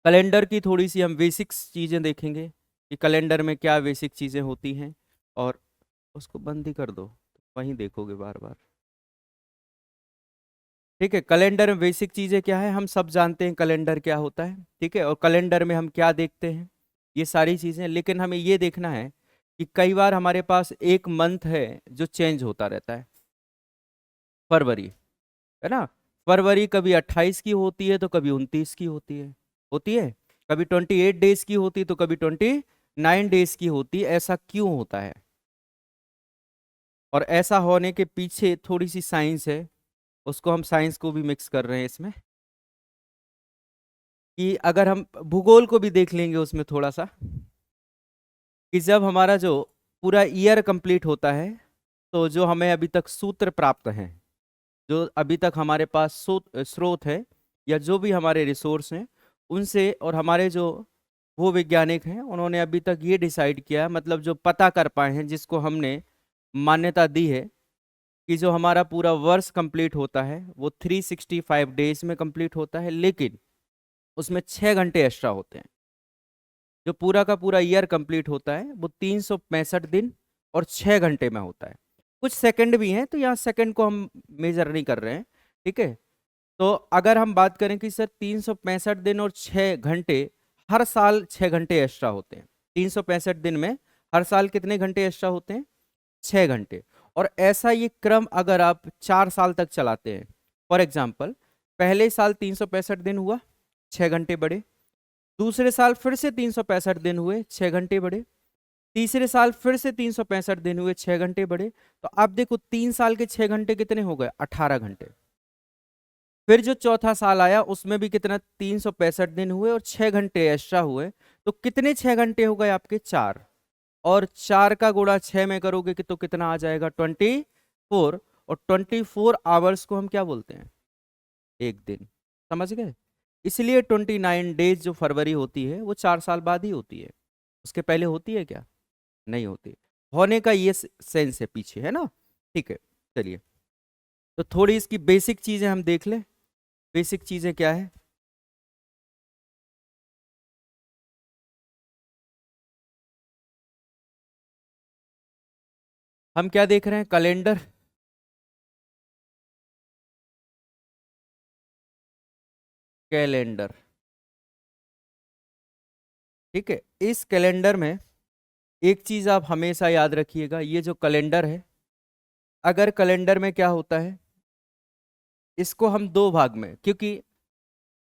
Calendar की थोड़ी सी हम बेसिक्स चीज़ें देखेंगे कि कैलेंडर में क्या बेसिक चीज़ें होती हैं। और उसको बंद ही कर दो, वहीं देखोगे बार बार। ठीक है, कैलेंडर में बेसिक चीज़ें क्या है, हम सब जानते हैं कैलेंडर क्या होता है। ठीक है, और कैलेंडर में हम क्या देखते हैं, ये सारी चीज़ें। लेकिन हमें ये देखना है कि कई बार हमारे पास एक मंथ है जो चेंज होता रहता है। फरवरी, है ना। फरवरी कभी 28 की होती है तो कभी 29 की होती है। कभी 28 डेज की होती है तो कभी 29 डेज की होती है। ऐसा क्यों होता है? और ऐसा होने के पीछे थोड़ी सी साइंस है, उसको हम साइंस को भी मिक्स कर रहे हैं इसमें। कि अगर हम भूगोल को भी देख लेंगे उसमें थोड़ा सा, कि जब हमारा जो पूरा ईयर कंप्लीट होता है, तो जो हमें अभी तक सूत्र प्राप्त हैं, जो अभी तक हमारे पास स्रोत है, या जो भी हमारे रिसोर्स हैं उनसे, और हमारे जो वो वैज्ञानिक हैं उन्होंने अभी तक ये डिसाइड किया है, मतलब जो पता कर पाए हैं, जिसको हमने मान्यता दी है, कि जो हमारा पूरा वर्ष कंप्लीट होता है वो 365 डेज में कंप्लीट होता है, लेकिन उसमें 6 घंटे एक्स्ट्रा होते हैं। जो पूरा का पूरा ईयर कंप्लीट होता है वो 365 दिन और 6 घंटे में होता है। कुछ सेकंड भी हैं, तो यहाँ सेकंड को हम मेजर नहीं कर रहे हैं। ठीक है, तो अगर हम बात करें कि सर 365 दिन और 6 घंटे, हर साल 6 घंटे एक्स्ट्रा होते हैं। 365 दिन में हर साल कितने घंटे एक्स्ट्रा होते हैं? 6 घंटे। और ऐसा ये क्रम अगर आप 4 साल तक चलाते हैं, फॉर एग्जाम्पल, पहले साल 365 दिन हुआ, 6 घंटे बढ़े। दूसरे साल फिर से 365 दिन हुए, 6 घंटे बढ़े। तीसरे साल फिर से 365 दिन हुए, 6 घंटे बढ़े। तो अब देखो 3 साल के 6 घंटे कितने हो गए? 18 घंटे। फिर जो चौथा साल आया उसमें भी कितना? 365 दिन हुए और 6 घंटे एक्स्ट्रा हुए। तो कितने 6 घंटे हो गए आपके? 4। और 4 का गुणा 6 में करोगे कि तो कितना आ जाएगा? 24। और 24 आवर्स को हम क्या बोलते हैं? एक दिन। समझ गए? इसलिए 29 डेज जो फरवरी होती है वो 4 साल बाद ही होती है। उसके पहले होती है क्या? नहीं होती। होने का ये सेंस है पीछे, है ना। ठीक है, चलिए, तो थोड़ी इसकी बेसिक चीजें हम देख लें। बेसिक चीजें क्या है? हम क्या देख रहे हैं? कैलेंडर। कैलेंडर। ठीक है, इस कैलेंडर में एक चीज आप हमेशा याद रखिएगा, ये जो कैलेंडर है, अगर कैलेंडर में क्या होता है, इसको हम दो भाग में, क्योंकि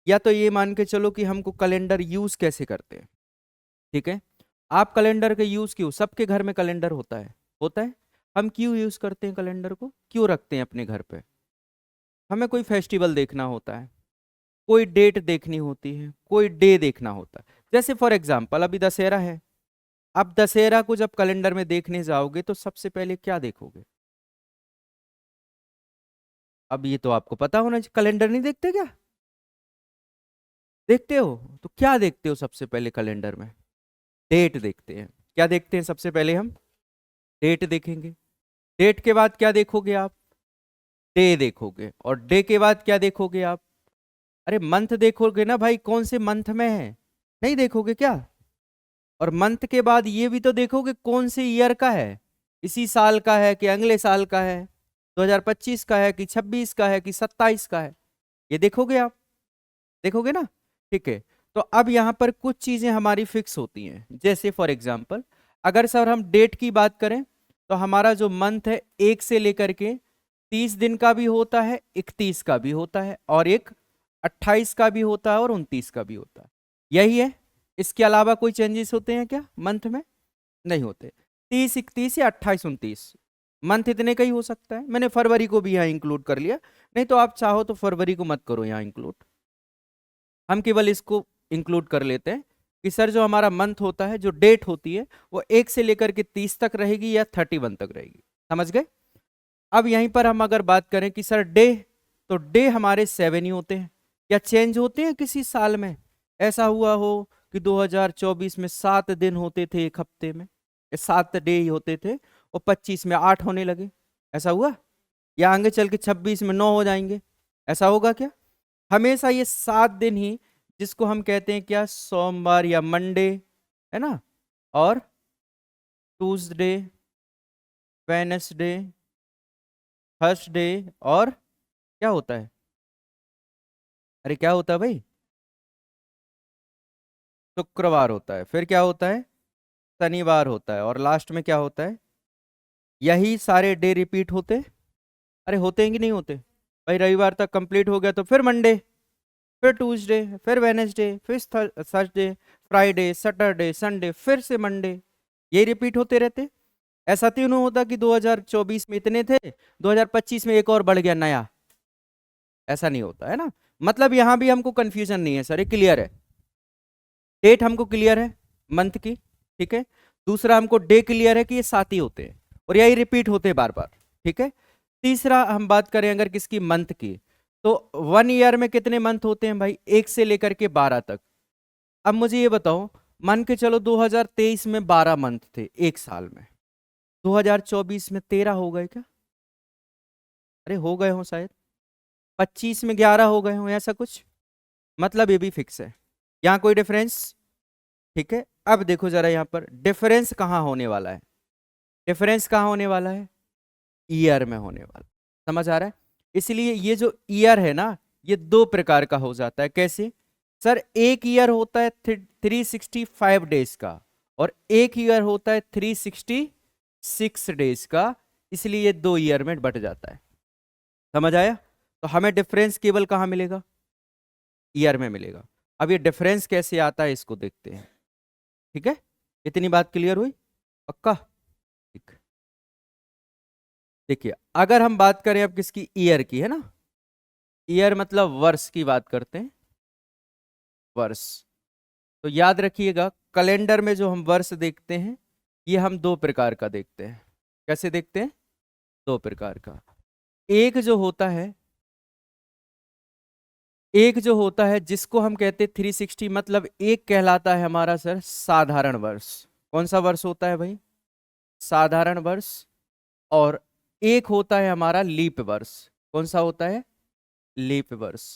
या तो ये मान के चलो कि हमको कैलेंडर यूज कैसे करते हैं। ठीक है, आप कैलेंडर का यूज क्यों, सबके घर में कैलेंडर होता है। हम क्यों यूज करते हैं कैलेंडर को, क्यों रखते हैं अपने घर पे? हमें कोई फेस्टिवल देखना होता है, कोई डेट देखनी होती है, कोई डे देखना होता है। जैसे फॉर एग्जाम्पल अभी दशहरा है। अब दशहरा को जब कैलेंडर में देखने जाओगे तो सबसे पहले क्या देखोगे? अब ये तो आपको पता होना चाहिए, कैलेंडर नहीं देखते क्या? देखते हो? तो क्या देखते हो सबसे पहले कैलेंडर में? डेट देखते हैं। क्या देखते हैं सबसे पहले हम? डेट देखेंगे। डेट के बाद क्या देखोगे आप? डे देखोगे। और डे के बाद क्या देखोगे आप? अरे मंथ देखोगे ना भाई, कौन से मंथ में है? नहीं देखोगे क्या? और मंथ के बाद ये भी तो देखोगे कौन से ईयर का है, इसी साल का है कि अगले साल का है, 2025 का है कि 26 का है कि 27 का है, ये देखोगे आप। देखोगे ना। ठीक है, तो अब यहाँ पर कुछ चीजें हमारी फिक्स होती हैं। जैसे फॉर एग्जाम्पल, अगर सर हम डेट की बात करें, तो हमारा जो मंथ है 1 से लेकर के 30 दिन का भी होता है, 31 का भी होता है, और एक 28 का भी होता है, और 29 का भी होता है। यही है। इसके अलावा कोई चेंजेस होते हैं क्या मंथ में? नहीं होते। 30, 31 या 28, 29 मंथ इतने का ही हो सकता है। मैंने फरवरी को भी यहाँ इंक्लूड कर लिया, नहीं तो आप चाहो तो फरवरी को मत करो यहाँ इंक्लूड। हम केवल इसको इंक्लूड कर लेते हैं कि सर जो हमारा मंथ होता है, जो डेट होती है, वो 1 से लेकर के 30 तक रहेगी या 31 तक रहेगी। समझ गए? अब यहीं पर हम अगर बात करें कि सर डे, तो डे हमारे 7 ही होते हैं। क्या चेंज होते हैं किसी साल में? ऐसा हुआ हो कि 2024 में 7 दिन होते थे एक हफ्ते में, 7 डे ही होते थे, और 25 में 8 होने लगे? ऐसा हुआ? या आगे चल के 26 में 9 हो जाएंगे? ऐसा होगा क्या? हमेशा ये 7 दिन ही जिसको हम कहते हैं क्या, सोमवार या मंडे, है ना, और ट्यूसडे, वेडनेसडे, थर्सडे, और क्या होता है, अरे क्या होता है भाई, शुक्रवार होता है, फिर क्या होता है, शनिवार होता है, और लास्ट में क्या होता है, यही सारे डे रिपीट होते, अरे होते हैं कि नहीं होते भाई, रविवार तक कंप्लीट हो गया तो फिर मंडे, फिर ट्यूसडे, फिर वेनेसडे, फिर थर्सडे, फ्राइडे, सैटरडे, संडे, फिर से मंडे, ये रिपीट होते रहते। ऐसा तो नहीं होता कि 2024 में इतने थे, 2025 में एक और बढ़ गया नया, ऐसा नहीं होता है ना। मतलब यहां भी हमको कंफ्यूजन नहीं है सर, ये क्लियर है, डेट हमको क्लियर है मंथ की, ठीक है। दूसरा हमको डे क्लियर है कि ये 7 ही होते हैं और यही रिपीट होते हैं बार बार, ठीक है। तीसरा हम बात करें अगर किसकी, मंथ की, तो 1 ईयर में कितने मंथ होते हैं भाई, 1 से लेकर के 12 तक। अब मुझे ये बताओ, मान के चलो 2023 में 12 मंथ थे एक साल में, 2024 में 13 हो गए क्या, अरे हो गए हो शायद, 25 में 11 हो गए हो, ऐसा कुछ, मतलब ये भी फिक्स है, यहाँ कोई डिफरेंस, ठीक है। अब देखो जरा यहाँ पर डिफरेंस कहाँ होने वाला है, डिफरेंस कहाँ होने वाला है, ईयर में होने वाला, समझ आ रहा है। इसलिए ये जो ईयर है ना, ये दो प्रकार का हो जाता है, कैसे सर, एक ईयर होता है 365 डेज का, और एक ईयर होता है 366 डेज का, इसलिए ये 2 ईयर में बट जाता है, समझ आया। तो हमें डिफरेंस केवल कहाँ मिलेगा, ईयर में मिलेगा। अब ये डिफरेंस कैसे आता है इसको देखते हैं, ठीक है। इतनी बात क्लियर हुई, पक्का, ठीक। देखिए अगर हम बात करें अब किसकी, ईयर की, है ना, ईयर मतलब वर्ष की बात करते हैं, वर्ष। तो याद रखिएगा कैलेंडर में जो हम वर्ष देखते हैं, ये हम दो प्रकार का देखते हैं, कैसे देखते हैं, दो प्रकार का। एक जो होता है, एक जो होता है जिसको हम कहते हैं 360, मतलब एक कहलाता है हमारा सर साधारण वर्ष, कौन सा वर्ष होता है भाई, साधारण वर्ष। और एक होता है हमारा लीप वर्ष, कौन सा होता है, लीप वर्ष।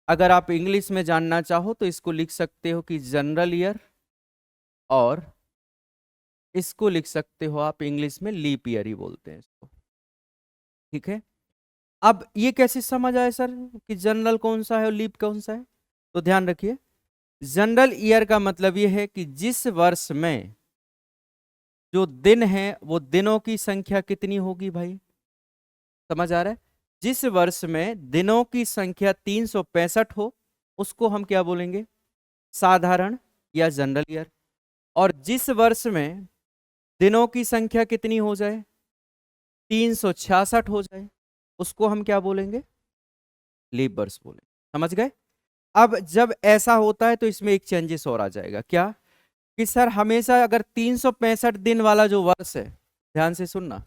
अगर आप इंग्लिश में जानना चाहो तो इसको लिख सकते हो कि जनरल ईयर, और इसको लिख सकते हो आप इंग्लिश में लीप ईयर ही बोलते हैं इसको, ठीक है। अब ये कैसे समझ आए सर कि जनरल कौन सा है और लीप कौन सा है, तो ध्यान रखिए, जनरल ईयर का मतलब ये है कि जिस वर्ष में जो दिन है वो दिनों की संख्या कितनी होगी भाई, समझ आ रहा है, जिस वर्ष में दिनों की संख्या 365 हो उसको हम क्या बोलेंगे, साधारण या जनरल ईयर। और जिस वर्ष में दिनों की संख्या कितनी हो जाए, 366 हो जाए, उसको हम क्या बोलेंगे, लीप वर्ष बोलेंगे, समझ गए। अब जब ऐसा होता है तो इसमें एक चेंजेस और आ जाएगा, क्या, कि सर हमेशा अगर 365 दिन वाला जो वर्ष है, ध्यान से सुनना,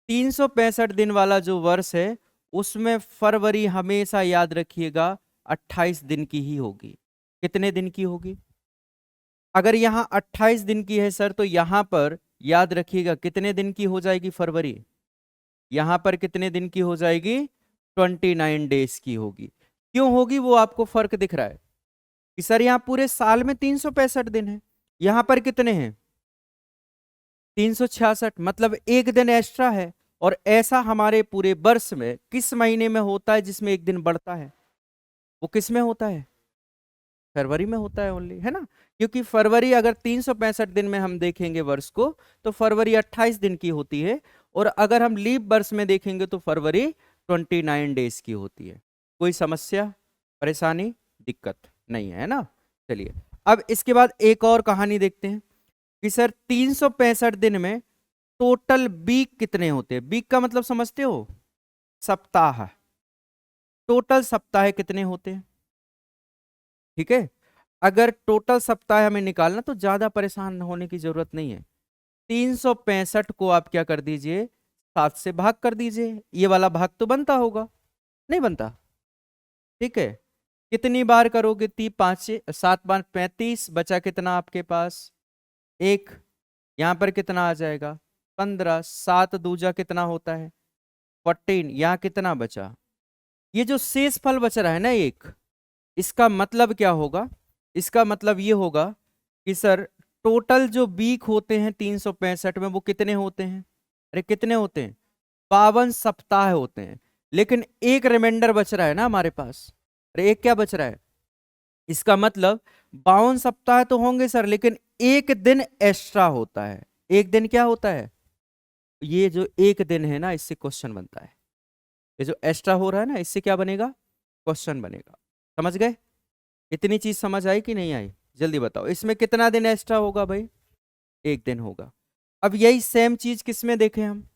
365 दिन वाला जो वर्ष है उसमें फरवरी हमेशा याद रखिएगा 28 दिन की ही होगी, कितने दिन की होगी, अगर यहाँ 28 दिन की है सर तो यहाँ पर याद रखिएगा कितने दिन की हो जाएगी फरवरी, यहाँ पर कितने दिन की हो जाएगी, 29 डेज की होगी। क्यों होगी वो आपको फर्क दिख रहा है कि सर यहाँ पूरे साल में 365 दिन है, यहाँ पर कितने हैं, 366, मतलब एक दिन एक्स्ट्रा है। और ऐसा हमारे पूरे वर्ष में किस महीने में होता है जिसमें एक दिन बढ़ता है, वो किस में होता है, फरवरी में होता है ओनली, है ना। क्योंकि फरवरी अगर 365 दिन में हम देखेंगे वर्ष को तो फरवरी 28 दिन की होती है, और अगर हम लीप वर्ष में देखेंगे तो फरवरी 29 डेज की होती है। कोई समस्या, परेशानी, दिक्कत नहीं है ना। चलिए अब इसके बाद एक और कहानी देखते हैं कि सर 365 दिन में टोटल वीक कितने होते हैं, वीक का मतलब समझते हो, सप्ताह, टोटल सप्ताह कितने होते हैं, ठीक है। अगर टोटल सप्ताह हमें निकालना तो ज्यादा परेशान होने की जरूरत नहीं है, 365 को आप क्या कर दीजिए, 7 से भाग कर दीजिए, ये वाला भाग तो बनता होगा, नहीं बनता, ठीक है। कितनी बार करोगे, 7 5 35, बचा कितना आपके पास, एक, यहां पर कितना आ जाएगा, 15, 7 दूजा कितना होता है, 14, यहाँ कितना बचा, ये जो शेष फल बच रहा है ना एक, इसका मतलब क्या होगा? इसका मतलब ये होगा कि सर टोटल जो वीक होते हैं 365 में वो कितने होते हैं? अरे कितने होते हैं? 52 सप्ताह होते हैं। लेकिन एक रिमाइंडर बच रहा है ना हमारे पास। अरे एक क्या बच रहा है? इसका मतलब 52 सप्ताह तो होंगे सर, लेकिन एक दिन एक्स्ट्रा होता है। एक दिन क्या होता है? ये जो एक दिन है ना, इससे क्वेश्चन बनता है। ये जो एक्स्ट्रा हो रहा है ना, इससे क्या बनेगा? क्वेश्चन बनेगा। समझ गए? इतनी चीज समझ आई कि नहीं आई? जल्दी बताओ, इसमें कितना दिन एक्स्ट्रा होगा भाई? एक दिन होगा। अब यही सेम चीज किस में देखें हम?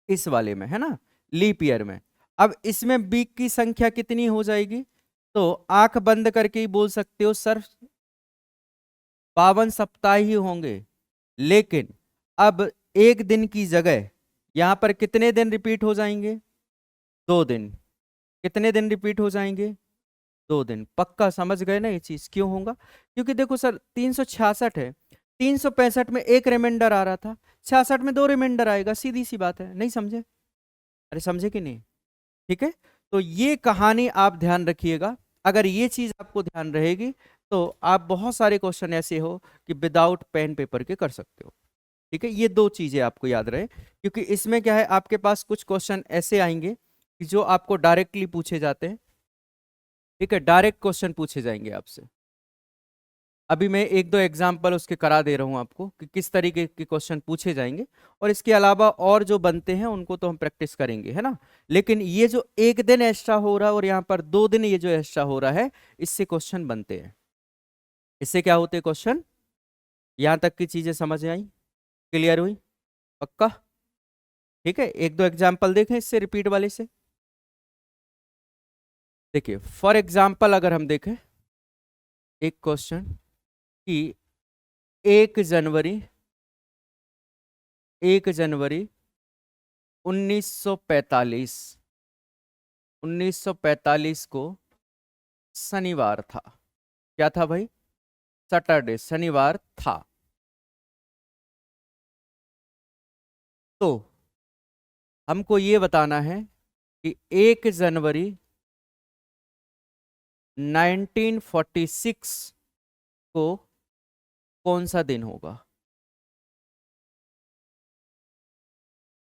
इस वाले में, है ना, लीप ईयर में। अब इसमें वीक की संख्या कितनी हो जाएगी? तो आंख बंद करके ही बोल सकते हो सर 52 सप्ताह ही होंगे। लेकिन अब एक दिन की जगह यहां पर कितने दिन रिपीट हो जाएंगे? 2 दिन। कितने दिन रिपीट हो जाएंगे? 2 दिन। पक्का समझ गए ना ये चीज क्यों होगा? क्योंकि देखो सर 366 है, 365 में एक रिमाइंडर आ रहा था, 66 में 2 रिमाइंडर आएगा, सीधी सी बात है। नहीं समझे? अरे समझे कि नहीं? ठीक है। तो ये कहानी आप ध्यान रखिएगा। अगर ये चीज आपको ध्यान रहेगी तो आप बहुत सारे क्वेश्चन ऐसे हो कि विदाउट पेन पेपर के कर सकते हो। ठीक है, ये दो चीजें आपको याद रहे, क्योंकि इसमें क्या है, आपके पास कुछ क्वेश्चन ऐसे आएंगे कि जो आपको डायरेक्टली पूछे जाते हैं। ठीक है, डायरेक्ट क्वेश्चन पूछे जाएंगे आपसे। अभी मैं एक दो एग्जाम्पल उसके करा दे रहा हूं आपको कि किस तरीके के क्वेश्चन पूछे जाएंगे। और इसके अलावा और जो बनते हैं उनको तो हम प्रैक्टिस करेंगे, है ना। लेकिन ये जो एक दिन एक्स्ट्रा हो रहा है और यहाँ पर 2 दिन ये जो एक्स्ट्रा हो रहा है, इससे क्वेश्चन बनते हैं। इससे क्या होते हैं क्वेश्चन? यहां तक की चीजें समझ आई? क्लियर हुई? पक्का? ठीक है, एक दो एग्जाम्पल देखें इससे, रिपीट वाले से। देखिए फॉर एग्जाम्पल अगर हम देखें एक क्वेश्चन कि 1 जनवरी 1 जनवरी 1945 1945 को शनिवार था। क्या था भाई? सैटरडे, शनिवार था। तो हमको ये बताना है कि 1 जनवरी 1946 को कौन सा दिन होगा?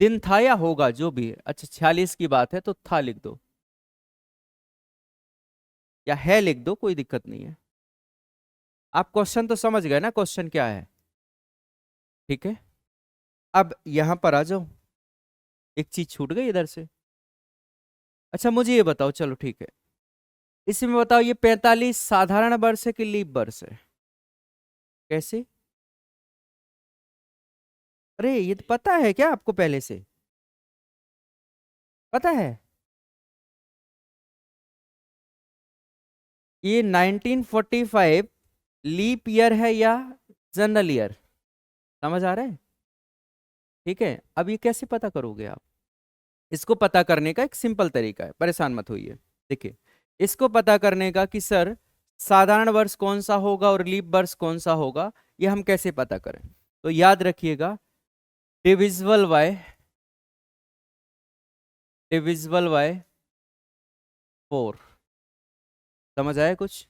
दिन था या होगा, जो भी है। अच्छा 46 की बात है तो था लिख दो, या है लिख दो, कोई दिक्कत नहीं है। आप क्वेश्चन तो समझ गए ना, क्वेश्चन क्या है? ठीक है, अब यहां पर आ जाओ। एक चीज छूट गई इधर से। अच्छा मुझे ये बताओ, चलो ठीक है, इसमें बताओ ये 45 साधारण वर्ष है कि लीप वर्ष है? कैसे? अरे ये तो पता है क्या आपको पहले से? पता है? ये 1945 लीप ईयर है या जनरल ईयर? समझ आ रहा है? ठीक है, अब ये कैसे पता करोगे आप? इसको पता करने का एक सिंपल तरीका है, परेशान मत होइए। देखिए, इसको पता करने का कि सर साधारण वर्ष कौन सा होगा और लीप वर्ष कौन सा होगा, ये हम कैसे पता करें? तो याद रखिएगा, डिविजिबल बाय 4। समझ आया कुछ?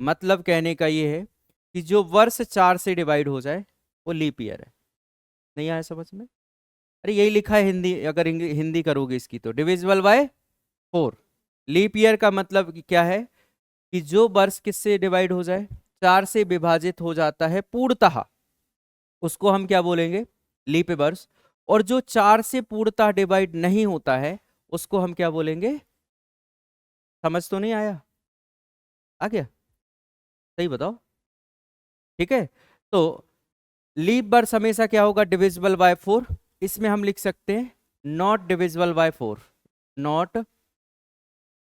मतलब कहने का ये है कि जो वर्ष 4 से डिवाइड हो जाए वो लीप ईयर है। नहीं आया समझ में? अरे यही लिखा है हिंदी, अगर हिंदी करोगे इसकी तो डिविजिबल बाय 4। लीप ईयर का मतलब क्या है कि जो वर्ष किससे डिवाइड हो जाए, 4 से विभाजित हो जाता है पूर्णतः, उसको हम क्या बोलेंगे? लीप वर्ष। और जो 4 से पूर्णतः डिवाइड नहीं होता है उसको हम क्या बोलेंगे? समझ तो नहीं आया? आ गया? सही बताओ। ठीक है, तो लीप वर्ष हमेशा क्या होगा? Divisible by 4। इसमें हम लिख सकते हैं not divisible by 4, not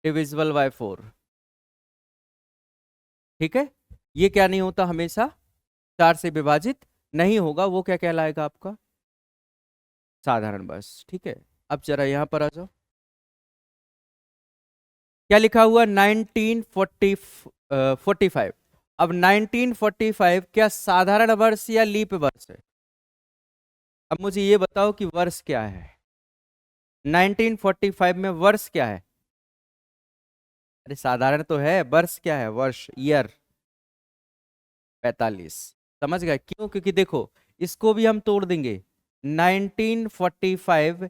divisible by 4। ठीक है, ये क्या नहीं होता? हमेशा 4 से विभाजित नहीं होगा, वो क्या कहलाएगा आपका? साधारण वर्ष। ठीक है, अब जरा यहां पर आ जाओ। क्या लिखा हुआ? 1945। अब 1945 क्या साधारण वर्ष या लीप वर्ष है? अब मुझे ये बताओ कि वर्ष क्या है? 1945 में वर्ष क्या है? अरे साधारण तो है, वर्ष क्या है, वर्ष, ईयर 45। समझ गए क्यों? क्योंकि देखो इसको भी हम तोड़ देंगे। 1945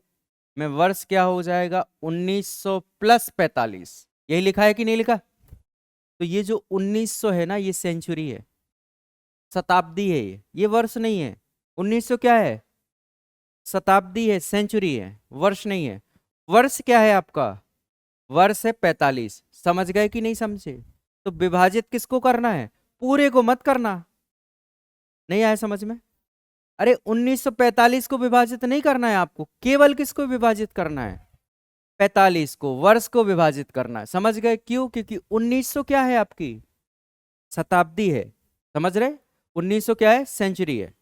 में वर्ष क्या हो जाएगा, 1900 प्लस 45। यही लिखा है कि नहीं लिखा? तो ये जो 1900 है ना, ये सेंचुरी है, शताब्दी है, ये वर्ष नहीं है। 1900 क्या है, शताब्दी है, सेंचुरी है, वर्ष नहीं है। वर्ष क्या है आपका, वर्ष है 45। समझ गए कि नहीं समझे? तो विभाजित किसको करना है, पूरे को मत करना। नहीं आया समझ में? अरे 1945 को विभाजित नहीं करना है आपको, केवल किसको विभाजित करना है, 45 को, वर्ष को विभाजित करना है। समझ गए क्यों? क्योंकि 1900 क्या है आपकी, शताब्दी है। समझ रहे? 1900 क्या है, सेंचुरी है।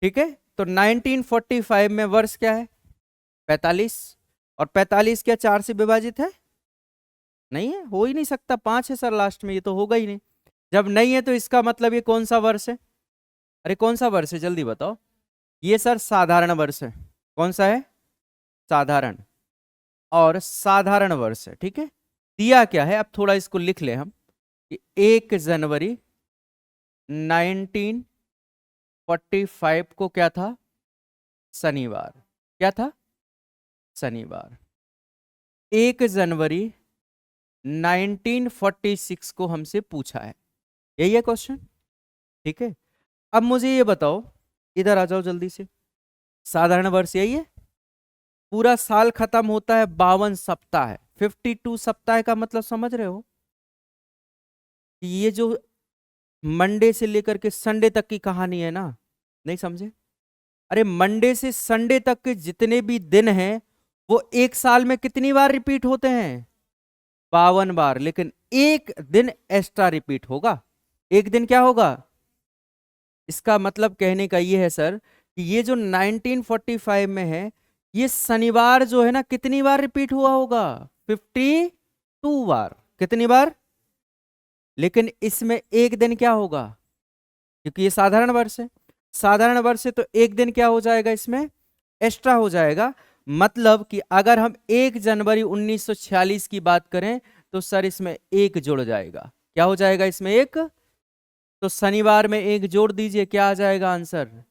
ठीक है, तो 1945 में वर्ष क्या है, 45। और 45 क्या 4 से विभाजित है? नहीं है, हो ही नहीं सकता, 5 है सर लास्ट में, ये तो होगा ही नहीं। जब नहीं है तो इसका मतलब ये कौन सा वर्ष है? अरे कौन सा वर्ष है जल्दी बताओ। ये सर साधारण वर्ष है। कौन सा है, साधारण, और साधारण वर्ष है। ठीक है, दिया क्या है, अब थोड़ा इसको लिख ले हम कि 1 जनवरी 1945 को क्या था, शनिवार। क्या था, शनिवार। 1 जनवरी 1946 को हमसे पूछा है, यही है क्वेश्चन। ठीक है, अब मुझे ये बताओ, इधर आ जाओ जल्दी से। साधारण वर्ष यही है, पूरा साल खत्म होता है 52 सप्ताह है, 52 सप्ताह का मतलब समझ रहे हो कि ये जो मंडे से लेकर के संडे तक की कहानी है ना, नहीं समझे? अरे मंडे से संडे तक के जितने भी दिन हैं वो एक साल में कितनी बार रिपीट होते हैं, 52 बार। लेकिन एक दिन एक्स्ट्रा रिपीट होगा, एक दिन क्या होगा। इसका मतलब कहने का ये है सर कि ये जो 1945 में है, ये शनिवार जो है ना कितनी बार रिपीट हुआ होगा, 52 बार। कितनी बार? लेकिन इसमें एक दिन क्या होगा, क्योंकि ये साधारण वर्ष है, साधारण वर्ष है तो एक दिन क्या हो जाएगा, इसमें एक्स्ट्रा हो जाएगा। मतलब कि अगर हम 1 जनवरी 1946 की बात करें तो सर इसमें एक जुड़ जाएगा। क्या हो जाएगा इसमें एक, तो शनिवार में एक जोड़ दीजिए, क्या आ जाएगा आंसर,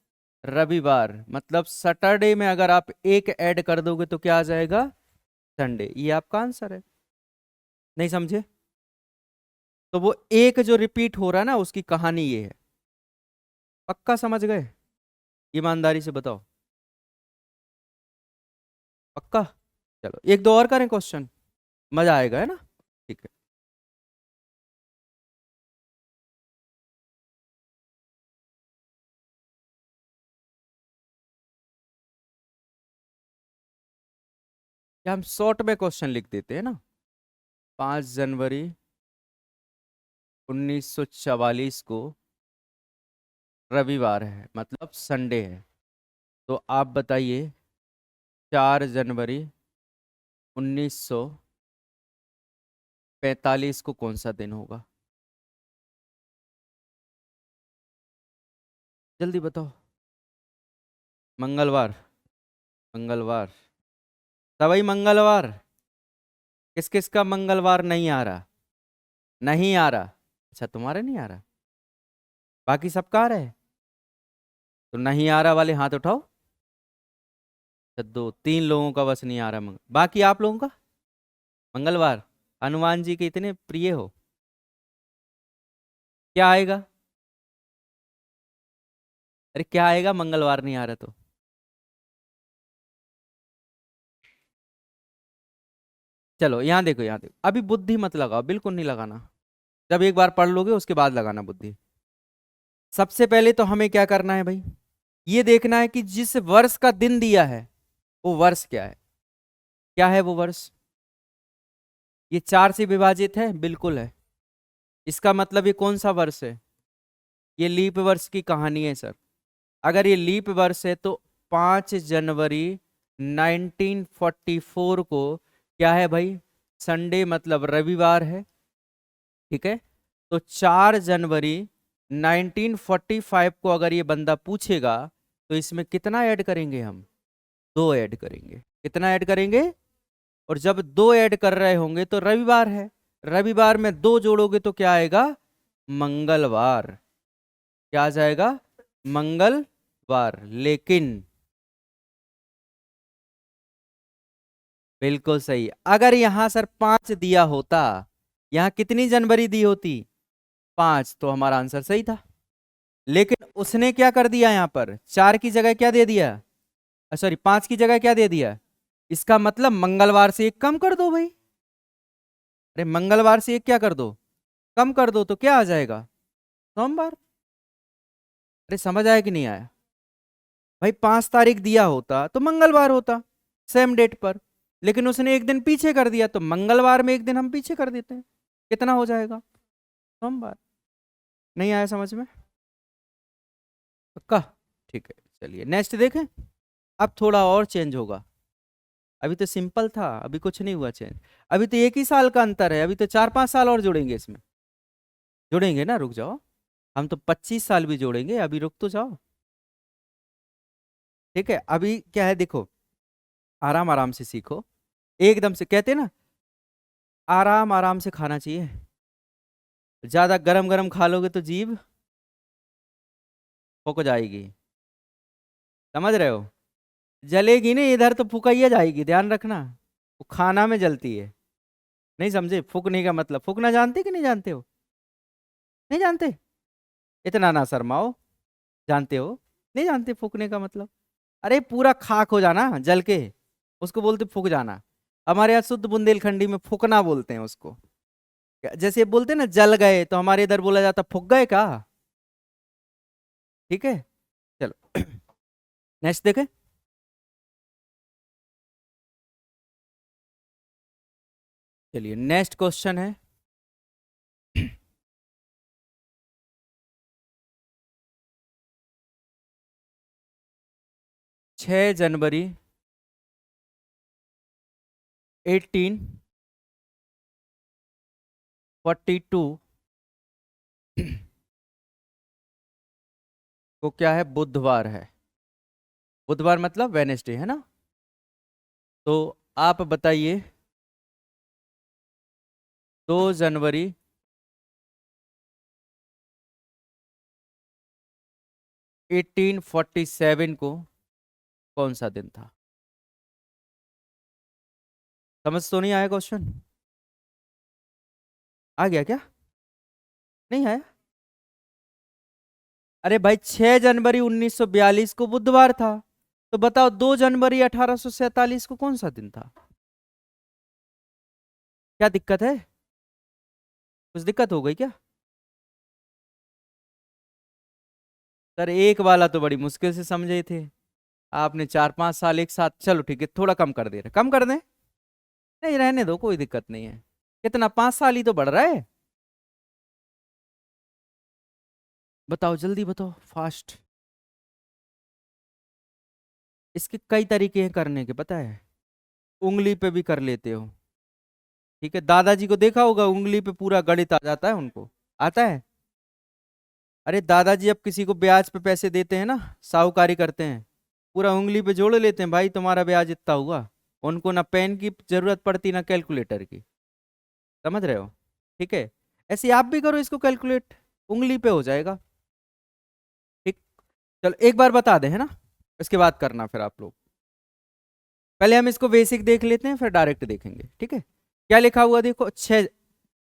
रविवार। मतलब सैटरडे में अगर आप एक ऐड कर दोगे तो क्या आ जाएगा, संडे। ये आपका आंसर है। नहीं समझे? तो वो एक जो रिपीट हो रहा है ना, उसकी कहानी ये है। पक्का समझ गए? ईमानदारी से बताओ, पक्का? चलो एक दो और करें क्वेश्चन, मजा आएगा, है ना? ठीक है, क्या हम शॉर्ट में क्वेश्चन लिख देते हैं ना। 5 जनवरी 1944 को रविवार है, मतलब संडे है। तो आप बताइए 4 जनवरी 1945 को कौन सा दिन होगा, जल्दी बताओ। मंगलवार, मंगलवार, सभी मंगलवार। किस किस का मंगलवार नहीं आ रहा, नहीं आ रहा? अच्छा तुम्हारे नहीं आ रहा, बाकी सबका आ रहा है। तो नहीं आ रहा वाले हाथ उठाओ। अच्छा, दो तीन लोगों का बस नहीं आ रहा बाकी आप लोगों का मंगलवार। हनुमान जी के इतने प्रिय हो, क्या आएगा? अरे क्या आएगा, मंगलवार नहीं आ रहा तो? चलो यहाँ देखो, यहाँ देखो, अभी बुद्धि मत लगाओ, बिल्कुल नहीं लगाना। जब एक बार पढ़ लोगे उसके बाद लगाना बुद्धि। सबसे पहले तो हमें क्या करना है भाई, ये देखना है कि जिस वर्ष का दिन दिया है वो वर्ष क्या है। क्या है वो वर्ष? ये 4 से विभाजित है, बिल्कुल है। इसका मतलब ये कौन सा वर्ष है, ये लीप वर्ष की कहानी है सर। अगर ये लीप वर्ष है तो 5 जनवरी 1944 को क्या है भाई, संडे मतलब रविवार है। ठीक है, तो 4 जनवरी 1945 को अगर ये बंदा पूछेगा तो इसमें कितना ऐड करेंगे हम, 2 ऐड करेंगे। कितना ऐड करेंगे? और जब 2 ऐड कर रहे होंगे तो रविवार है, रविवार में 2 जोड़ोगे तो क्या आएगा? मंगलवार। क्या आ जाएगा? मंगलवार। लेकिन बिल्कुल सही। अगर यहां सर 5 दिया होता, यहां कितनी जनवरी दी होती? 5, तो हमारा आंसर सही था। लेकिन उसने क्या कर दिया, यहां पर 4 की जगह क्या दे दिया? सॉरी, 5 की जगह क्या दे दिया? इसका मतलब मंगलवार से एक कम कर दो भाई। अरे मंगलवार से एक क्या कर दो? कम कर दो, तो क्या आ जाएगा? सोमवार। अरे समझ आया कि नहीं आया? भाई 5 तारीख दिया होता तो मंगलवार होता, सेम डेट पर। लेकिन उसने एक दिन पीछे कर दिया, तो मंगलवार में एक दिन हम पीछे कर देते हैं। कितना हो जाएगा? सोमवार। नहीं आया समझ में? पक्का? ठीक है, चलिए नेक्स्ट देखें। अब थोड़ा और चेंज होगा। अभी तो सिंपल था, अभी कुछ नहीं हुआ चेंज। अभी तो 1 ही साल का अंतर है, अभी तो 4-5 साल और जोड़ेंगे इसमें। जोड़ेंगे ना, रुक जाओ। हम तो 25 साल भी जोड़ेंगे, अभी रुक तो जाओ। ठीक है, अभी क्या है देखो, आराम आराम से सीखो। एकदम से कहते हैं ना, आराम आराम से खाना चाहिए। ज्यादा गरम गरम खा लोगे तो जीभ फूक जाएगी। समझ रहे हो? जलेगी नहीं, इधर तो फुकाइया जाएगी, ध्यान रखना। वो खाना में जलती है। नहीं समझे? फूकने का मतलब, फूकना जानते कि नहीं जानते हो? नहीं जानते? इतना ना शर्माओ। जानते हो? नहीं जानते फूकने का मतलब? अरे पूरा खाक हो जाना जल के, उसको बोलते फूक जाना। हमारे यहाँ शुद्ध बुंदेलखंडी में फूकना बोलते हैं उसको। जैसे ये बोलते हैं ना जल गए, तो हमारे इधर बोला जाता फूक गए का। ठीक है, चलो नेक्स्ट देखें। चलिए नेक्स्ट क्वेश्चन है। 6 जनवरी 1842 को क्या है? बुधवार है। बुधवार मतलब वेनेसडे है ना? तो आप बताइए, 2 जनवरी 1847 को कौन सा दिन था? समझ तो नहीं आया क्वेश्चन? आ गया क्या? नहीं आया? अरे भाई 6 जनवरी 1942 को बुधवार था। तो बताओ 2 जनवरी 1847 को कौन सा दिन था? क्या दिक्कत है? कुछ दिक्कत हो गई क्या? सर एक वाला तो बड़ी मुश्किल से समझे थे। आपने 4-5 साल एक साथ, चलो ठीक है थोड़ा कम कर दे रहे, कम कर दें? नहीं रहने दो, कोई दिक्कत नहीं है। कितना, 5 साल ही तो बढ़ रहा है। बताओ जल्दी बताओ, फास्ट। इसके कई तरीके हैं करने के, पता है? उंगली पे भी कर लेते हो। ठीक है, दादाजी को देखा होगा, उंगली पे पूरा गणित आ जाता है उनको। आता है? अरे दादाजी अब किसी को ब्याज पे पैसे देते हैं ना, साहूकारी करते हैं, पूरा उंगली पे जोड़ लेते हैं, भाई तुम्हारा ब्याज इतना हुआ। उनको ना पेन की जरूरत पड़ती ना कैलकुलेटर की। समझ रहे हो? ठीक है, ऐसे आप भी करो इसको कैलकुलेट, उंगली पे हो जाएगा। ठीक। चलो एक बार बता दे, है ना? इसके बाद करना फिर आप लोग। पहले हम इसको बेसिक देख लेते हैं, फिर डायरेक्ट देखेंगे। ठीक है, क्या लिखा हुआ देखो, 6।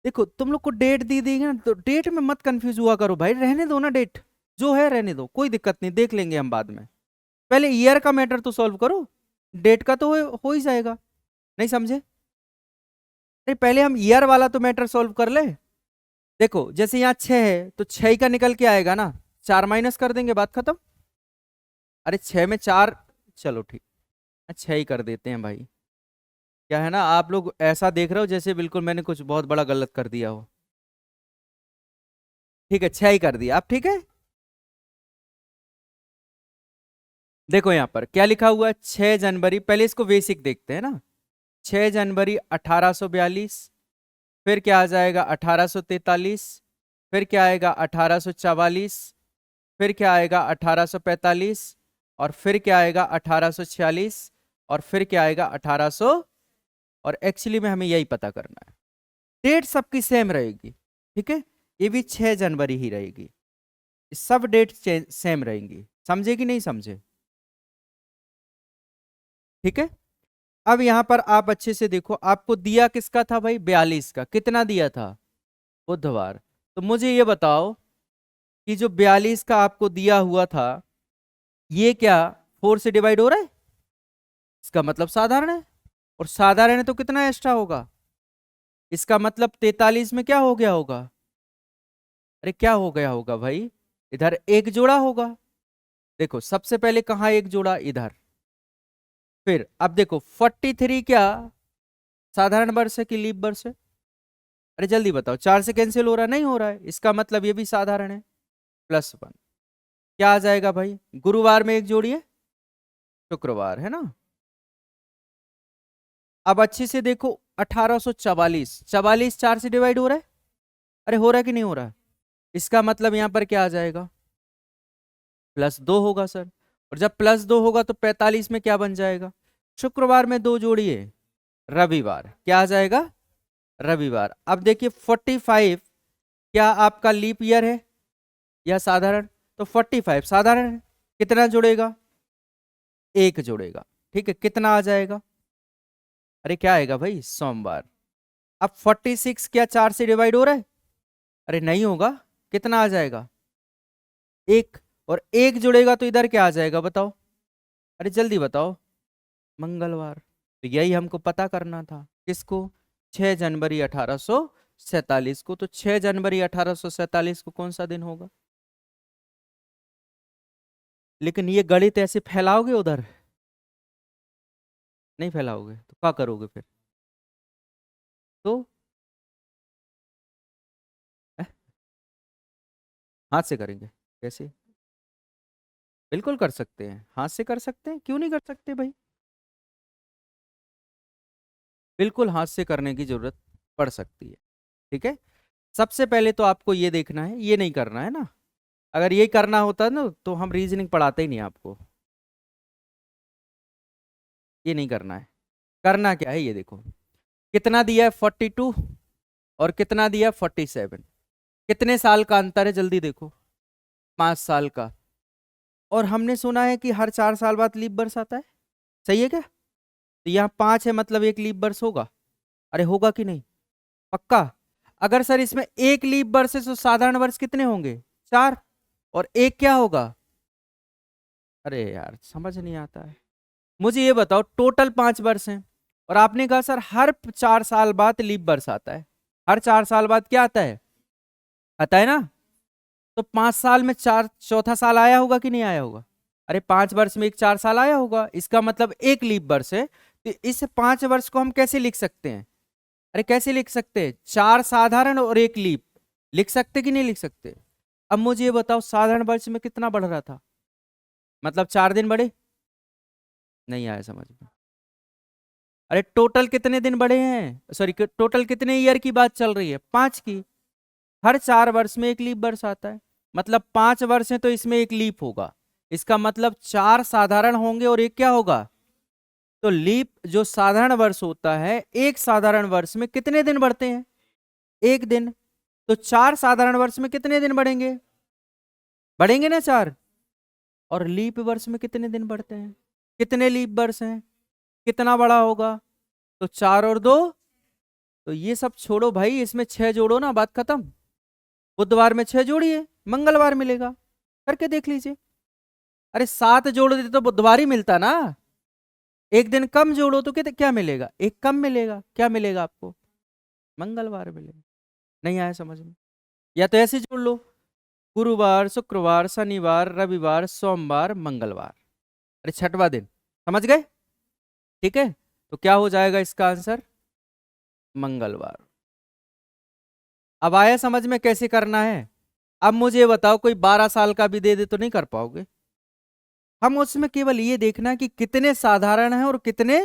देखो तुम लोग को डेट दी दी है ना, तो डेट में मत कंफ्यूज हुआ करो भाई, रहने दो ना डेट। जो है रहने दो, कोई दिक्कत नहीं, देख लेंगे हम बाद में। पहले ईयर का मैटर तो सॉल्व करो, डेट का तो हो ही जाएगा। नहीं समझे? अरे पहले हम ईयर वाला तो मैटर सॉल्व कर ले। देखो जैसे यहाँ 6 है, तो 6 का निकल के आएगा ना, 4 माइनस कर देंगे, बात खत्म। अरे 6 में 4, चलो ठीक, 6 ही कर देते हैं भाई। क्या है ना, आप लोग ऐसा देख रहे हो जैसे बिल्कुल मैंने कुछ बहुत बड़ा गलत कर दिया हो। ठीक है, 6 ही कर दिया आप, ठीक है। देखो यहाँ पर क्या लिखा हुआ है, 6 जनवरी, पहले इसको बेसिक देखते हैं ना। 6 जनवरी 1842, फिर क्या आ जाएगा 1843, फिर क्या आएगा 1844, फिर क्या आएगा 1845, और फिर क्या आएगा 1846, और फिर क्या आएगा 1800। और एक्चुअली में हमें यही पता करना है। डेट सबकी सेम रहेगी, ठीक है। ये भी 6 जनवरी ही रहेगी, सब डेट सेम रहेंगी। समझे कि नहीं समझे? ठीक है। अब यहां पर आप अच्छे से देखो, आपको दिया किसका था भाई? 42 का। कितना दिया था? बुधवार। तो मुझे ये बताओ कि जो 42 का आपको दिया हुआ था, ये क्या 4 से डिवाइड हो रहा है? इसका मतलब साधारण है, और साधारण है तो कितना एक्स्ट्रा होगा? इसका मतलब 43 में क्या हो गया होगा? अरे क्या हो गया होगा भाई? इधर एक जोड़ा होगा। देखो सबसे पहले कहाँ एक जोड़ा? इधर। फिर अब देखो 43 क्या साधारण वर्ष है कि लीप वर्ष है? अरे जल्दी बताओ, 4 से कैंसिल हो रहा नहीं हो रहा है, इसका मतलब ये भी साधारण है। +1 क्या आ जाएगा भाई? गुरुवार में एक जोड़िए, शुक्रवार है ना। अब अच्छे से देखो 1844, 44 4 से डिवाइड हो रहा है? अरे हो रहा है कि नहीं हो रहा? इसका मतलब यहां पर क्या आ जाएगा? +2 होगा सर। और जब +2 होगा तो 45 में क्या बन जाएगा? शुक्रवार में दो जोड़िए, रविवार। क्या आ जाएगा? रविवार। अब देखिए 45 क्या आपका लीप ईयर है या साधारण? तो 45 साधारण है। कितना जुड़ेगा? एक जुड़ेगा। ठीक है, कितना आ जाएगा? अरे क्या आएगा भाई? सोमवार। अब 46 क्या 4 से डिवाइड हो रहा है? अरे नहीं होगा। कितना आ जाएगा? एक। और एक जुड़ेगा तो इधर क्या आ जाएगा बताओ? अरे जल्दी बताओ। मंगलवार। तो यही हमको पता करना था। किसको? 6 जनवरी 1847 को। तो 6 जनवरी 1847 को कौन सा दिन होगा? लेकिन ये गणित ऐसे फैलाओगे उधर? नहीं फैलाओगे तो क्या करोगे फिर? तो अह, हाथ से करेंगे? कैसे? बिल्कुल कर सकते हैं, हाथ से कर सकते हैं, क्यों नहीं कर सकते भाई? बिल्कुल हाथ से करने की जरूरत पड़ सकती है। ठीक है। सबसे पहले तो आपको ये देखना है, ये नहीं करना है ना। अगर ये करना होता ना तो हम रीजनिंग पढ़ाते ही नहीं आपको। ये नहीं करना है। करना क्या है ये देखो। कितना दिया है? 42। और कितना दिया? 47। कितने साल का अंतर है जल्दी देखो? 5 साल का। और हमने सुना है कि हर 4 साल बाद लीप वर्ष आता है। सही है क्या? तो यहाँ 5 है मतलब एक लीप वर्ष होगा। अरे होगा कि नहीं? पक्का? अगर सर इसमें एक लीप वर्ष है तो साधारण वर्ष कितने होंगे? 4। और एक क्या होगा? अरे यार समझ नहीं आता है। मुझे ये बताओ, टोटल 5 वर्ष हैं, और आपने कहा सर हर 4 साल बाद लीप वर्ष आता है। हर 4 साल बाद क्या आता है? आता है ना। तो 5 साल में चार चौथा साल आया होगा कि नहीं आया होगा? अरे 5 वर्ष में एक 4 साल आया होगा, इसका मतलब एक लीप वर्ष है। तो इस 5 वर्ष को हम कैसे लिख सकते हैं? अरे कैसे लिख सकते हैं? 4 साधारण और एक लीप। लिख सकते कि नहीं लिख सकते? अब मुझे ये बताओ, साधारण वर्ष में कितना बढ़ रहा था? मतलब 4 दिन बढ़े? नहीं आया समझ में? अरे टोटल कितने दिन बढ़े हैं? सॉरी, टोटल कितने ईयर की बात चल रही है? 5 की। हर 4 वर्ष में एक लीप वर्ष आता है, मतलब 5 वर्ष है तो इसमें एक लीप होगा। इसका मतलब 4 साधारण होंगे और एक क्या होगा? तो लीप जो साधारण वर्ष होता है, एक साधारण वर्ष में कितने दिन बढ़ते हैं? एक दिन। तो 4 साधारण वर्ष में कितने दिन बढ़ेंगे? बढ़ेंगे ना 4। और लीप वर्ष में कितने दिन बढ़ते हैं? कितने लीप वर्ष हैं? कितना बड़ा होगा? तो 4 और 2। तो ये सब छोड़ो भाई, इसमें 6 जोड़ो ना, बात खत्म। बुधवार में 6 जोड़िए, मंगलवार मिलेगा। करके देख लीजिए। अरे 7 जोड़ देते तो बुधवार ही मिलता ना। एक दिन कम जोड़ो तो कितने क्या मिलेगा? एक कम मिलेगा। क्या मिलेगा आपको? मंगलवार मिलेगा। नहीं आया समझ में? या तो ऐसे जोड़ लो, गुरुवार, शुक्रवार, शनिवार, रविवार, सोमवार, मंगलवार। अरे छठवां दिन। समझ गए? ठीक है। तो क्या हो जाएगा इसका आंसर? मंगलवार। अब आया समझ में कैसे करना है? अब मुझे बताओ, कोई 12 साल का भी दे दे तो नहीं कर पाओगे? हम उसमें केवल ये देखना कि कितने साधारण हैं और कितने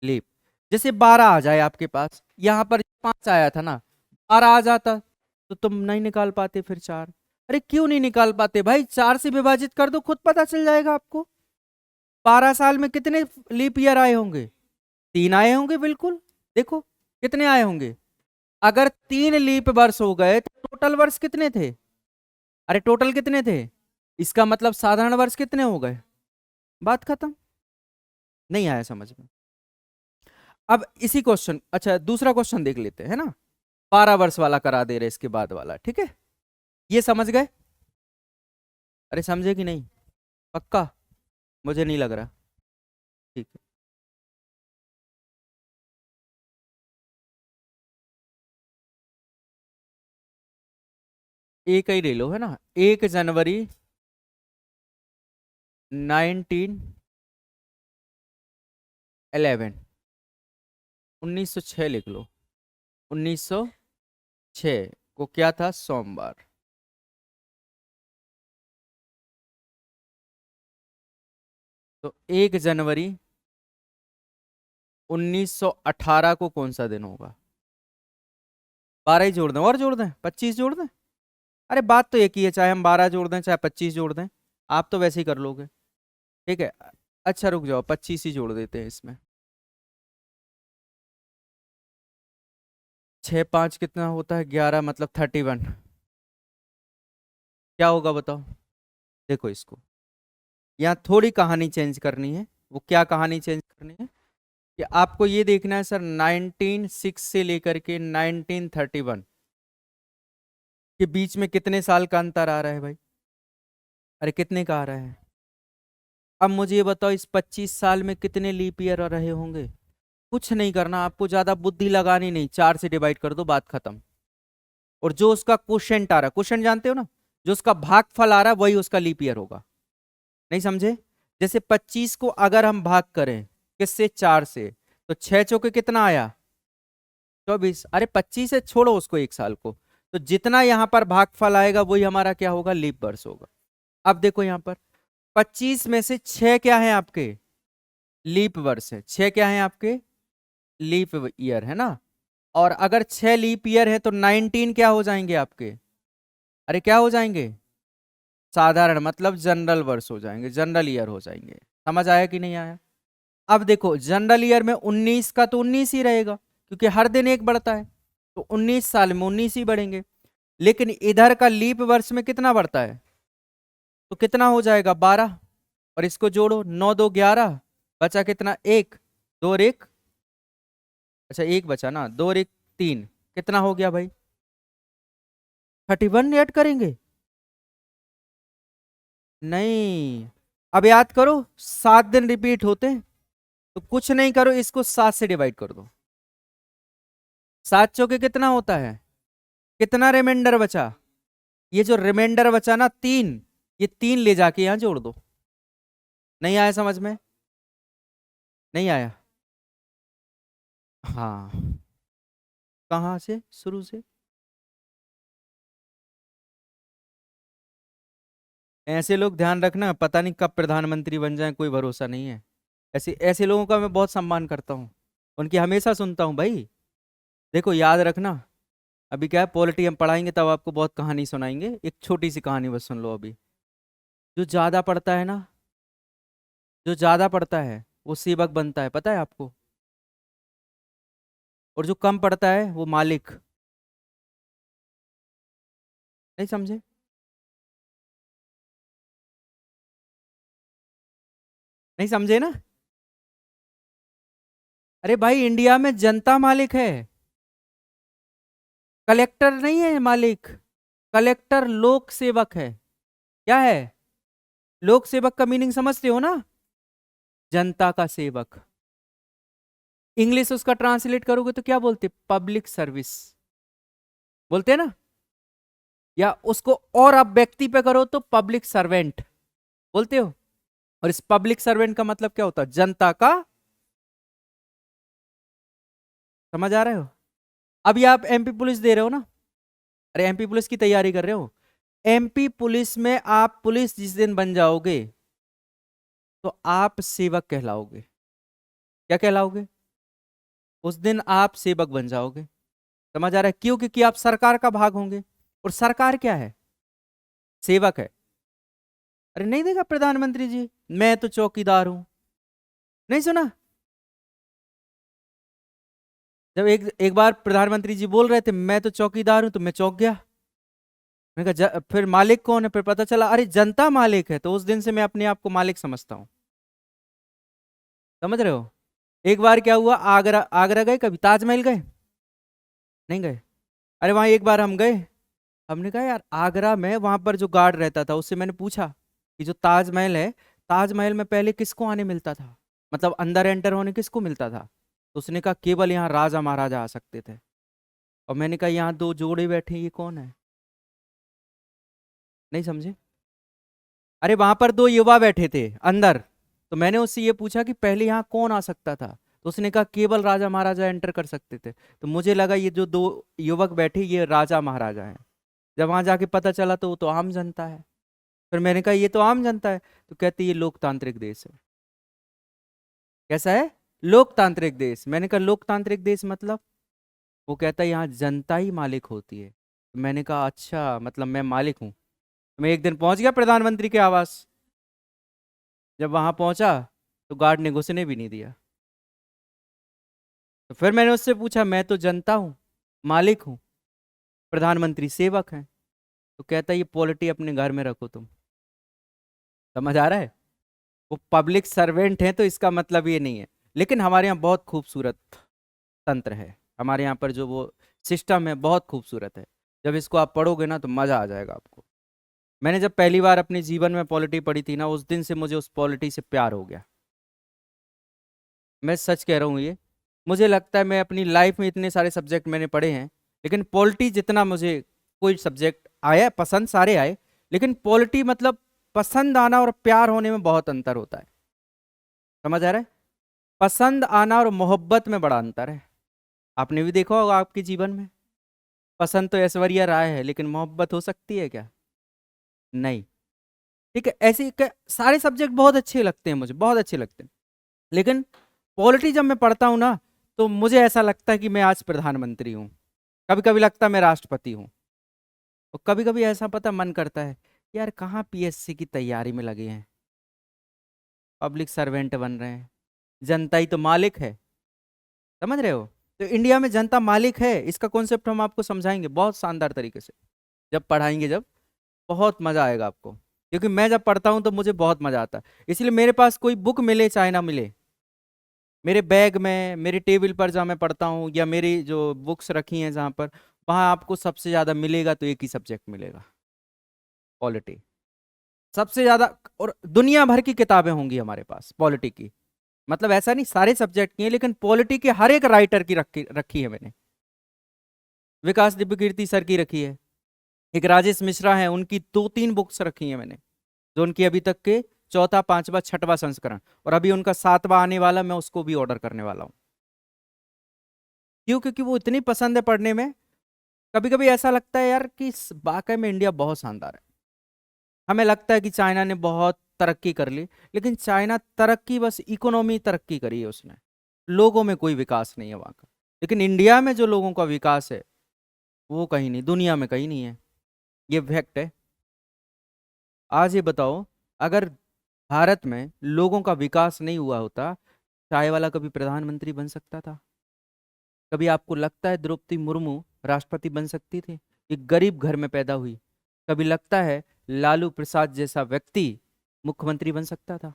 लीप। जैसे 12 आ जाए आपके पास, यहां पर 5 आया था ना, 12 आ जाता तो तुम नहीं निकाल पाते फिर 4। अरे क्यों नहीं निकाल पाते भाई? 4 से विभाजित कर दो, खुद पता चल जाएगा आपको। 12 साल में कितने लीप ईयर आए होंगे? 3 आए होंगे बिल्कुल। देखो कितने आए होंगे? अगर 3 लीप वर्ष हो गए तो टोटल वर्ष कितने थे? अरे टोटल कितने थे? इसका मतलब साधारण वर्ष कितने हो गए? बात खत्म। नहीं आया समझ में? अब इसी क्वेश्चन, अच्छा दूसरा क्वेश्चन देख लेते हैं, है ना? 12 वर्ष वाला करा दे रहे इसके बाद वाला, ठीक है? ये समझ गए? अरे समझे कि नहीं? पक्का? मुझे नहीं लग रहा। ठीक है। एक ही ले लो, है ना? 1 जनवरी 1911, 1906 लिख लो। 1906 को क्या था? सोमवार। तो 1 जनवरी 1918 को कौन सा दिन होगा? 12 ही जोड़ दें? और जोड़ दें? 25 जोड़ दें? अरे बात तो एक ही है, चाहे हम 12 जोड़ दें चाहे 25 जोड़ दें। आप तो वैसे ही कर लोगे। ठीक है। अच्छा रुक जाओ, 25 ही जोड़ देते हैं इसमें। 6 5 कितना होता है? 11, मतलब 31। क्या होगा बताओ? देखो इसको, यहाँ थोड़ी कहानी चेंज करनी है। वो क्या कहानी चेंज करनी है कि आपको ये देखना है सर, 1906 से लेकर के 1931 के बीच में कितने साल का अंतर आ रहा है भाई? अरे कितने का आ रहा है? अब मुझे ये बताओ, इस 25 साल में कितने लीप ईयर रहे होंगे? कुछ नहीं करना आपको, ज्यादा बुद्धि लगानी नहीं, 4 से डिवाइड कर दो, बात खत्म। और जो उसका क्वोशेंट आ रहा है, क्वोशेंट जानते हो ना, जो उसका भागफल आ रहा है वही उसका लीप ईयर होगा। नहीं समझे? जैसे 25 को अगर हम भाग करें किससे? 4 से, तो 6 चौके कितना आया? 24। अरे 25 से छोड़ो उसको, एक साल को। तो जितना यहां पर भागफल आएगा वही हमारा क्या होगा? लीप वर्ष होगा। अब देखो यहां पर 25 में से 6 क्या है आपके? लीप वर्ष है। 6 क्या है आपके? लीप ईयर, है ना? और अगर 6 लीप ईयर है तो 19 क्या हो जाएंगे आपके? अरे क्या हो जाएंगे? साधारण, मतलब जनरल वर्ष हो जाएंगे, जनरल ईयर हो जाएंगे। समझ आया कि नहीं आया? अब देखो जनरल ईयर में 19 का तो 19 ही रहेगा, क्योंकि हर दिन एक बढ़ता है, तो 19 साल में 19 ही बढ़ेंगे। लेकिन इधर का लीप वर्ष में कितना बढ़ता है? तो कितना हो जाएगा? 12। और इसको जोड़ो, 9 2 11, बचा कितना? एक। दो और एक, अच्छा एक बचा ना, 2 और एक 3, कितना हो गया भाई? 31 ऐड करेंगे? नहीं। अब याद करो, 7 दिन रिपीट होते हैं, तो कुछ नहीं करो, इसको 7 से डिवाइड कर दो। 7 चौके कितना होता है? कितना रिमाइंडर बचा? ये जो रिमाइंडर बचा ना 3, ये 3 ले जाके यहां जोड़ दो। नहीं आया समझ में? नहीं आया? हाँ। कहाँ से शुरू से? ऐसे लोग ध्यान रखना, पता नहीं कब प्रधानमंत्री बन जाए, कोई भरोसा नहीं है। ऐसे ऐसे लोगों का मैं बहुत सम्मान करता हूँ, उनकी हमेशा सुनता हूँ भाई। देखो याद रखना, अभी क्या है, पॉलिटी हम पढ़ाएंगे तब आपको बहुत कहानी सुनाएंगे, एक छोटी सी कहानी बस सुन लो अभी। जो ज्यादा पढ़ता है ना, जो ज्यादा पढ़ता है वो सेवक बनता है, पता है आपको? और जो कम पढ़ता है वो मालिक। नहीं समझे? नहीं समझे ना? अरे भाई इंडिया में जनता मालिक है, कलेक्टर नहीं है मालिक। कलेक्टर लोक सेवक है। क्या है? लोक सेवक का मीनिंग समझते हो ना? जनता का सेवक। इंग्लिश उसका ट्रांसलेट करोगे तो क्या बोलते? पब्लिक सर्विस बोलते हैं ना? या उसको और आप व्यक्ति पे करो तो पब्लिक सर्वेंट बोलते हो। और इस पब्लिक सर्वेंट का मतलब क्या होता है? जनता का। समझ आ रहे हो? अभी आप एमपी पुलिस दे रहे हो ना? अरे एमपी पुलिस की तैयारी कर रहे हो। एमपी पुलिस में आप पुलिस जिस दिन बन जाओगे तो आप सेवक कहलाओगे। क्या कहलाओगे? उस दिन आप सेवक बन जाओगे। समझ आ रहा है? क्यों? क्योंकि आप सरकार का भाग होंगे, और सरकार क्या है? सेवक है। अरे नहीं देखा प्रधानमंत्री जी, मैं तो चौकीदार हूं? नहीं सुना? जब एक एक बार प्रधानमंत्री जी बोल रहे थे मैं तो चौकीदार हूं, तो मैं चौंक गया। मैंने कहा फिर मालिक कौन है? फिर पता चला अरे जनता मालिक है। तो उस दिन से मैं अपने आप को मालिक समझता हूँ। समझ रहे हो? एक बार क्या हुआ, आगरा आगरा गए कभी? ताजमहल गए? नहीं गए? अरे वहां एक बार हम गए। हमने कहा यार आगरा में वहां पर जो गार्ड रहता था उससे मैंने पूछा कि जो ताजमहल है, ताजमहल में पहले किसको आने मिलता था, मतलब अंदर एंटर होने किसको मिलता था? तो उसने कहा केवल यहाँ राजा महाराजा आ सकते थे। और मैंने कहा यहाँ दो जोड़े बैठे, ये कौन है? नहीं समझे? अरे वहां पर दो युवा बैठे थे अंदर। तो मैंने उससे ये पूछा कि पहले यहाँ कौन आ सकता था? तो उसने कहा केवल राजा महाराजा एंटर कर सकते थे। तो मुझे लगा ये जो दो युवक बैठे ये राजा महाराजा हैं। जब वहां जाके पता चला तो वो तो आम जनता है। फिर मैंने कहा ये तो आम जनता है। तो कहते ये लोकतांत्रिक देश है। कैसा है? लोकतांत्रिक देश। मैंने कहा लोकतांत्रिक देश मतलब? वो कहता है यहाँ जनता ही मालिक होती है। तो मैंने कहा अच्छा, मतलब मैं मालिक हूँ। तो मैं एक दिन पहुंच गया प्रधानमंत्री के आवास। जब वहां पहुंचा तो गार्ड ने घुसने भी नहीं दिया। तो फिर मैंने उससे पूछा मैं तो जनता हूँ, मालिक हूँ, प्रधानमंत्री सेवक हैं। तो कहता ये पॉलिटी अपने घर में रखो तुम। समझ आ रहा है? वो पब्लिक सर्वेंट हैं तो इसका मतलब ये नहीं है। लेकिन हमारे यहाँ बहुत खूबसूरत तंत्र है। हमारे यहाँ पर जो वो सिस्टम है बहुत खूबसूरत है। जब इसको आप पढ़ोगे ना तो मजा आ जाएगा आपको। मैंने जब पहली बार अपने जीवन में पॉलिटी पढ़ी थी ना, उस दिन से मुझे उस पॉलिटी से प्यार हो गया। मैं सच कह रहा हूँ ये। मुझे लगता है मैं अपनी लाइफ में इतने सारे सब्जेक्ट मैंने पढ़े हैं, लेकिन पॉलिटी जितना मुझे कोई सब्जेक्ट आया, पसंद सारे आए, लेकिन पॉलिटी मतलब पसंद आना और प्यार होने में बहुत अंतर होता है। समझ आ रहा है? पसंद आना और मोहब्बत में बड़ा अंतर है। आपने भी देखा होगा आपके जीवन में। पसंद तो ऐश्वर्या राय है, लेकिन मोहब्बत हो सकती है क्या? नहीं। ठीक है, ऐसे सारे सब्जेक्ट बहुत अच्छे लगते हैं, मुझे बहुत अच्छे लगते हैं। लेकिन पॉलिटी जब मैं पढ़ता हूँ ना, तो मुझे ऐसा लगता है कि मैं आज प्रधानमंत्री हूँ। कभी कभी लगता है मैं राष्ट्रपति हूँ। और कभी कभी ऐसा पता मन करता है यार कहाँ पीएससी की तैयारी में लगे हैं, पब्लिक सर्वेंट बन रहे हैं। जनता ही तो मालिक है। समझ रहे हो? तो इंडिया में जनता मालिक है, इसका कॉन्सेप्ट हम आपको समझाएंगे बहुत शानदार तरीके से। जब पढ़ाएंगे, जब बहुत मजा आएगा आपको। क्योंकि मैं जब पढ़ता हूँ तो मुझे बहुत मजा आता है। इसलिए मेरे पास कोई बुक मिले चाहे ना मिले, मेरे बैग में, मेरे टेबल पर जहाँ मैं पढ़ता हूँ, या मेरी जो बुक्स रखी हैं जहाँ पर, वहाँ आपको सबसे ज्यादा मिलेगा तो एक ही सब्जेक्ट मिलेगा, पॉलिटी। सबसे ज्यादा। और दुनिया भर की किताबें होंगी हमारे पास पॉलिटी की। मतलब ऐसा नहीं सारे सब्जेक्ट की है, लेकिन पॉलिटी के हर एक राइटर की रखी रखी है मैंने। विकास दिव्य कीर्ति सर की रखी है, एक राजेश मिश्रा है, उनकी दो तीन बुक्स रखी है मैंने, जो उनकी अभी तक के चौथा पांचवा छठवां संस्करण, और अभी उनका सातवां आने वाला, मैं उसको भी ऑर्डर करने वाला हूँ। क्यों? क्योंकि वो इतनी पसंद है पढ़ने में। कभी कभी ऐसा लगता है यार कि वाकई में इंडिया बहुत शानदार है। हमें लगता है कि चाइना ने बहुत तरक्की कर ली, लेकिन चाइना तरक्की बस इकोनॉमी तरक्की करी है उसने, लोगों में कोई विकास नहीं है वहाँ का। लेकिन इंडिया में जो लोगों का विकास है वो कहीं नहीं, दुनिया में कहीं नहीं है। ये फैक्ट है। आज ये बताओ, अगर भारत में लोगों का विकास नहीं हुआ होता, चाय वाला कभी प्रधानमंत्री बन सकता था? कभी आपको लगता है द्रौपदी मुर्मू राष्ट्रपति बन सकती थी? एक गरीब घर में पैदा हुई। कभी लगता है लालू प्रसाद जैसा व्यक्ति मुख्यमंत्री बन सकता था?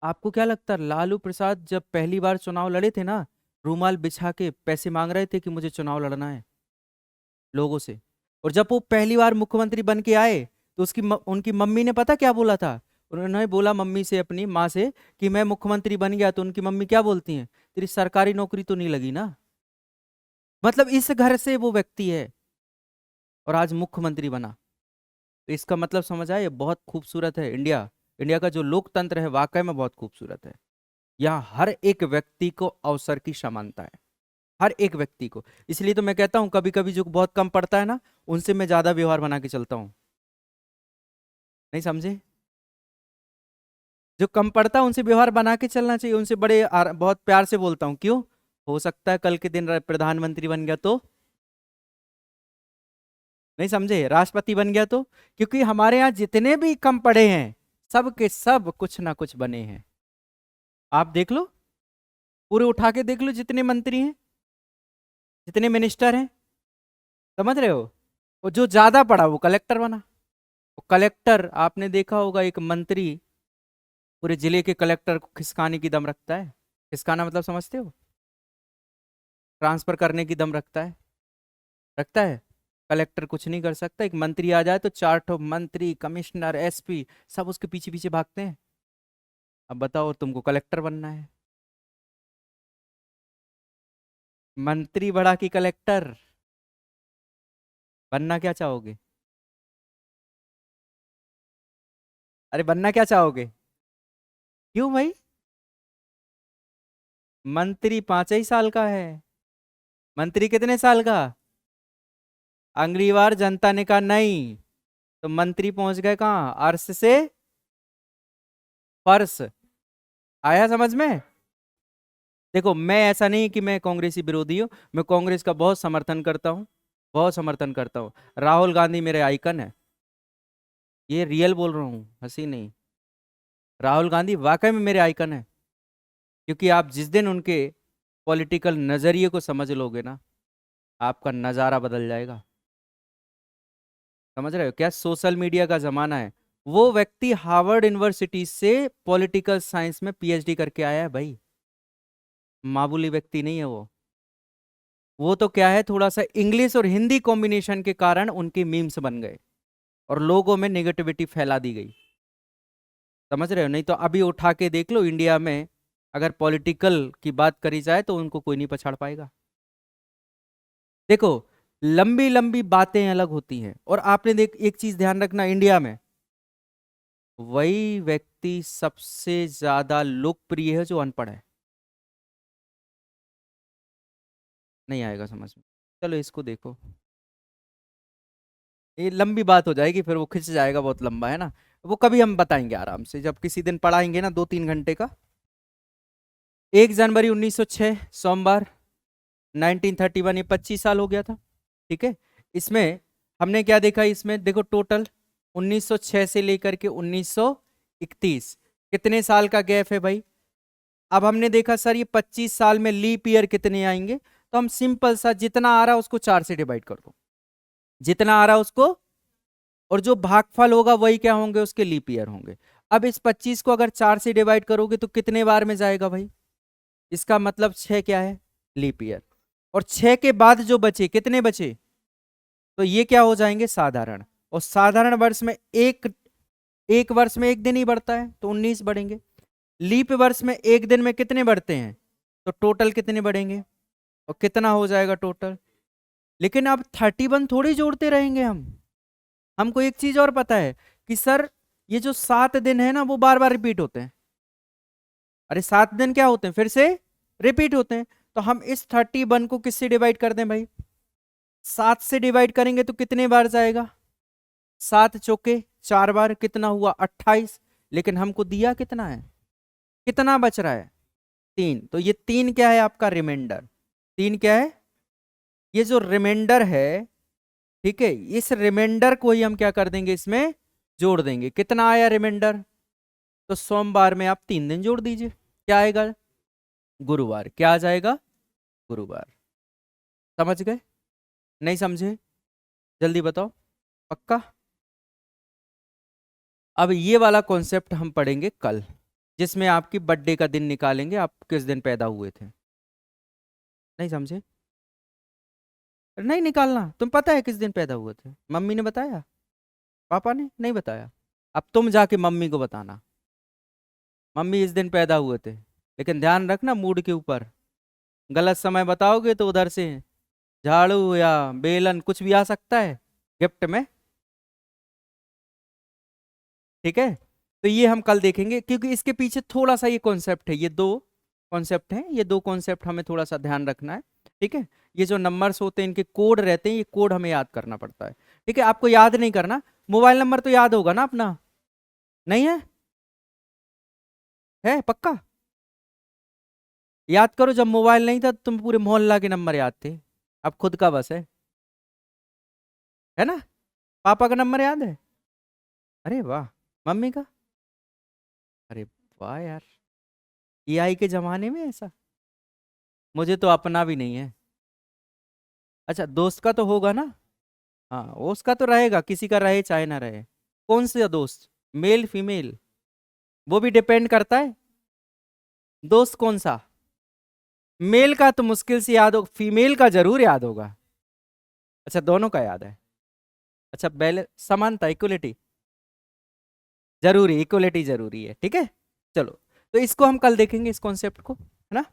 आपको क्या लगता है लालू प्रसाद जब पहली बार चुनाव लड़े थे ना, रूमाल बिछा के पैसे मांग रहे थे कि मुझे चुनाव लड़ना है लोगों से? और जब वो पहली बार मुख्यमंत्री बन के आए तो उनकी मम्मी ने पता क्या बोला था? उन्होंने बोला मम्मी से, अपनी माँ से, कि मैं मुख्यमंत्री बन गया। तो उनकी मम्मी क्या बोलती हैं? तेरी सरकारी नौकरी तो नहीं लगी ना? मतलब इस घर से वो व्यक्ति है और आज मुख्यमंत्री बना। तो इसका मतलब समझ आए, बहुत खूबसूरत है इंडिया। इंडिया का जो लोकतंत्र है वाकई में बहुत खूबसूरत है। यहाँ हर एक व्यक्ति को अवसर की समानता है, हर एक व्यक्ति को। इसलिए तो मैं कहता हूँ कभी कभी जो बहुत कम पढ़ता है ना, उनसे मैं ज्यादा व्यवहार बना के चलता हूँ। नहीं समझे? जो कम पढ़ता है उनसे व्यवहार बना के चलना चाहिए, उनसे बड़े बहुत प्यार से बोलता हूँ। क्यों? हो सकता है कल के दिन प्रधानमंत्री बन गया तो? नहीं समझे? राष्ट्रपति बन गया तो? क्योंकि हमारे यहाँ जितने भी कम पढ़े हैं, सब के सब कुछ ना कुछ बने हैं। आप देख लो, पूरे उठा के देख लो जितने मंत्री हैं, जितने मिनिस्टर हैं, समझ रहे हो, वो जो ज्यादा पढ़ा वो कलेक्टर बना। वो कलेक्टर, आपने देखा होगा एक मंत्री पूरे जिले के कलेक्टर को खिसकाने की दम रखता है। खिसकाना मतलब समझते हो, ट्रांसफर करने की दम रखता है, रखता है। कलेक्टर कुछ नहीं कर सकता, एक मंत्री आ जाए तो चार ठो मंत्री, कमिश्नर, एसपी सब उसके पीछे पीछे भागते हैं। अब बताओ, तुमको कलेक्टर बनना है, मंत्री बड़ा कि कलेक्टर, बनना क्या चाहोगे? अरे बनना क्या चाहोगे? क्यों भाई? मंत्री 5 ही साल का है। मंत्री कितने साल का? अगली बार जनता ने कहा नहीं, तो मंत्री पहुंच गए कहाँ, अर्श से फर्श। आया समझ में? देखो, मैं ऐसा नहीं कि मैं कांग्रेसी विरोधी हूँ, मैं कांग्रेस का बहुत समर्थन करता हूँ, बहुत समर्थन करता हूँ। राहुल गांधी मेरे आइकन है, ये रियल बोल रहा हूँ, हंसी नहीं। राहुल गांधी वाकई में मेरे आइकन है, क्योंकि आप जिस दिन उनके पॉलिटिकल नजरिए को समझ लोगे ना, आपका नजारा बदल जाएगा। समझ रहे हो क्या? सोशल मीडिया का जमाना है। वो व्यक्ति हार्वर्ड यूनिवर्सिटी से पॉलिटिकल साइंस में पीएचडी करके आया है भाई, मामूली व्यक्ति नहीं है वो। वो तो क्या है, थोड़ा सा इंग्लिश और हिंदी कॉम्बिनेशन के कारण उनके मीम्स बन गए और लोगों में नेगेटिविटी फैला दी गई। समझ रहे हो? नहीं तो अभी उठा के देख लो, इंडिया में अगर पॉलिटिकल की बात करी जाए तो उनको कोई नहीं पछाड़ पाएगा। देखो, लंबी लंबी बातें अलग होती हैं, और आपने देख एक चीज ध्यान रखना, इंडिया में वही व्यक्ति सबसे ज्यादा लोकप्रिय है जो अनपढ़ है। नहीं आएगा समझ में? चलो इसको देखो, ये लंबी बात हो जाएगी, फिर वो खिंच जाएगा, बहुत लंबा है ना। वो कभी हम बताएंगे आराम से, जब किसी दिन पढ़ाएंगे ना 2-3 घंटे का। 1 जनवरी 1906 सोमवार, 1931, ये 25 साल हो गया था। ठीक है, इसमें हमने क्या देखा, इसमें देखो टोटल 1906 से लेकर के 1931 कितने साल का गैप है भाई। अब हमने देखा सर ये 25 साल में लीप ईयर कितने आएंगे, तो हम सिंपल सा जितना आ रहा है उसको 4 से डिवाइड कर दो, जितना आ रहा है उसको, और जो भागफल होगा वही क्या होंगे, उसके लीप ईयर होंगे। अब इस 25 को अगर 4 से डिवाइड करोगे तो कितने बार में जाएगा भाई? इसका मतलब 6 क्या है, लीप ईयर। और 6 के बाद जो बचे, कितने बचे, तो ये क्या हो जाएंगे, साधारण। और साधारण वर्ष में एक एक वर्ष में एक दिन ही बढ़ता है, तो 19 बढ़ेंगे। लीप वर्ष में एक दिन में कितने बढ़ते हैं, तो टोटल कितने बढ़ेंगे, और कितना हो जाएगा टोटल। लेकिन अब 31 थोड़ी जोड़ते रहेंगे हम। हमको एक चीज और पता है कि सर ये जो 7 दिन है ना वो बार बार रिपीट होते हैं। अरे 7 दिन क्या होते हैं, फिर से रिपीट होते हैं। तो हम इस 31 को किससे डिवाइड कर दें भाई, 7 से डिवाइड करेंगे तो कितने बार जाएगा, 7 चौके 4 बार, कितना हुआ 28। लेकिन हमको दिया कितना है, कितना बच रहा है, 3। तो ये 3 क्या है, आपका रिमाइंडर। 3 क्या है, ये जो रिमाइंडर है। ठीक है, इस रिमाइंडर को ही हम क्या कर देंगे, इसमें जोड़ देंगे। कितना आया रिमाइंडर, तो सोमवार में आप 3 दिन जोड़ दीजिए, क्या आएगा, गुरुवार। क्या आ जाएगा, गुरुवार। समझ गए? नहीं समझे? जल्दी बताओ, पक्का? अब ये वाला कॉन्सेप्ट हम पढ़ेंगे कल, जिसमें आपकी बर्थडे का दिन निकालेंगे, आप किस दिन पैदा हुए थे। नहीं समझे? नहीं निकालना, तुम पता है किस दिन पैदा हुए थे, मम्मी ने बताया, पापा ने नहीं बताया। अब तुम जाके मम्मी को बताना, मम्मी इस दिन पैदा हुए थे। लेकिन ध्यान रखना मूड के ऊपर, गलत समय बताओगे तो उधर से झाड़ू या बेलन कुछ भी आ सकता है गिफ्ट में। ठीक है, तो ये हम कल देखेंगे, क्योंकि इसके पीछे थोड़ा सा ये कॉन्सेप्ट है, ये दो कॉन्सेप्ट हैं, ये दो कॉन्सेप्ट हमें थोड़ा सा ध्यान रखना है। ठीक है, ये जो नंबर्स होते हैं इनके कोड रहते हैं, ये कोड हमें याद करना पड़ता है। ठीक है, आपको याद नहीं करना, मोबाइल नंबर तो याद होगा ना अपना, नहीं है? है पक्का? याद करो, जब मोबाइल नहीं था तुम पूरे मोहल्ला के नंबर याद थे, अब खुद का बस है ना? पापा का नंबर याद है? अरे वाह, मम्मी का? अरे वाह यार, एआई के जमाने में ऐसा, मुझे तो अपना भी नहीं है। अच्छा, दोस्त का तो होगा ना। हाँ, उसका तो रहेगा, किसी का रहे चाहे ना रहे। कौन सा दोस्त, मेल फीमेल, वो भी डिपेंड करता है। दोस्त कौन सा, मेल का तो मुश्किल से याद हो, फीमेल का जरूर याद होगा। अच्छा, दोनों का याद है। अच्छा, बैलेंस, समानता, इक्वलिटी जरूरी, इक्वलिटी जरूरी है, ठीक है। चलो, तो इसको हम कल देखेंगे, इस कॉन्सेप्ट को, है ना।